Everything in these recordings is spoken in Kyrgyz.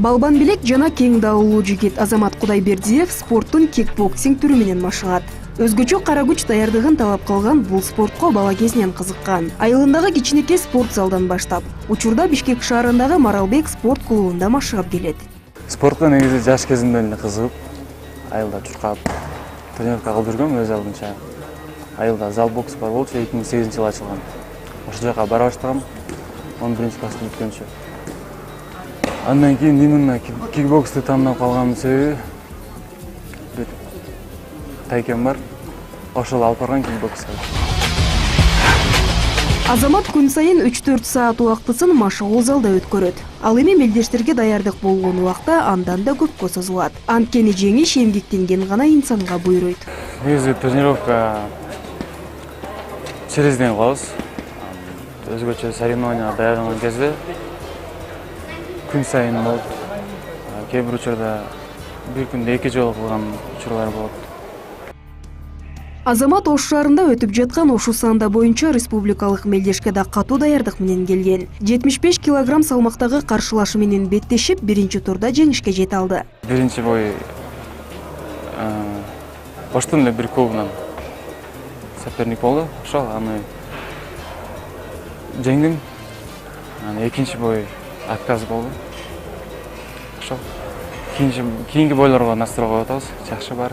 Балбан билек жана кең даулуу жигит Азамат Кудайбердиев спорттун кикбоксинг түрү менен машыгат. Өзгөчө кара күч даярдыгын талап кылган бул спортко бала кезинен кызыккан. Айылындагы кичинекей спорт залдан баштап, учурда Бишкек шаарындагы Маралбек спорт клубунда машыгып келет. Спортко негизи жаш кезимден эле кызыгып, айылда чуркап, тренировка кылып жүргөм өз алдынча. Айылда зал бокс бар болчу, 2008-жылы ачылган. Ошол жака бара баштагам, 11-класстын бүткөнчө. Андан кийин именно кикбоксты тандап калганымдын себеби бир тайкем бар. Ошол алып барган кикбокска. Азамат күн сайын 3-4 саат убактысын машыгуу залда өткөрөт. Ал эми мелдештерге даярдык болгон убакта андан да көпкө созулат. Анткени жеңиш эмгектенген гана инсанга буйруйт. Негизи тренировка через день кылабыз. Өзгөчө соревнованияга даярданган кезде күн сайын болот. Кээ бир учурда бир күндө 2 жолу кылган учурлар болот. Азамат Ош шаарында өтүп жаткан Ошу санда боюнча республикалык мелдешке да катуу даярдык менен келген. 75 килограмм салмактагы каршылашы менен беттешип, биринчи турда жеңишке жете алды. Биринчи бой Оштун эле бир клубунан соперник болду. Ошол аны жеңдим. Экинчи бой отказ болду. Ошол кийинки бойлорго настрой коюп атабыз. Жакшы бар.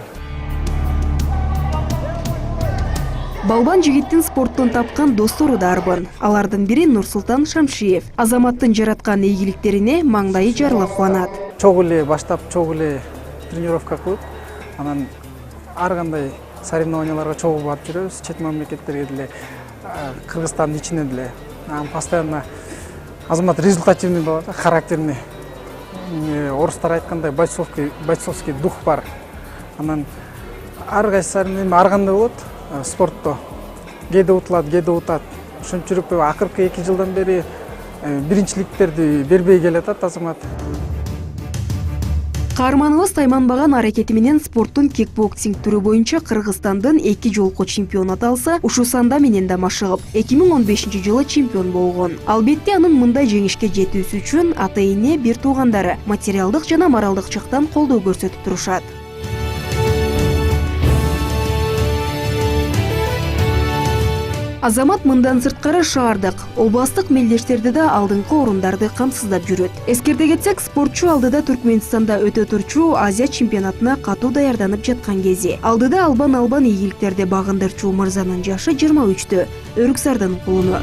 Балбан жигиттин спорттон тапкан достору да арбын. Алардын бири Нурсултан Шамшиев. Азаматтын жараткан ийгиликтерине маңдайы жарылып кубанат. Чогуу эле баштап, чогуу эле тренировка кылып, анан ар кандай соревнованияларга чогуу барып жүрөбүз. Чет мамлекеттерге деле, Кыргызстандын ичине деле. Постоянно Азамат результативный болот, характерный. Орустар айткандай бойцовский дух бар. Анан ар кайсысынын ар кандай болот. Спортто кээде утулат, кээде утат. Ошентип жүрүп акыркы 2 жылдан бери биринчиликтерди бербей келатат Азамат. Каарманыбыз тайманбаган аракети менен спорттун кикбоксинг түрү боюнча Кыргызстандын 2 жолку чемпиону аталса, Ушу санда менен да машыгып, 2015-жылы чемпион болгон. Албетте анын мындай жеңишке жетүүсү үчүн ата-эне, бир туугандары материалдык жана моралдык жактан колдоо көрсөтүп турушат. Азамат мындан сырткары шаардык, областык мелдештерди да алдыңкы орундарды камсыздап жүрөт. Эскерте кетсек, спортчу алдыда Түркмөнстанда өтө турчу Азия чемпионатына катуу даярданып жаткан кези. Алдыда албан ийгиликтерди багындырчу мырзанын жашы 23-тө, Өрүксардын кулуну.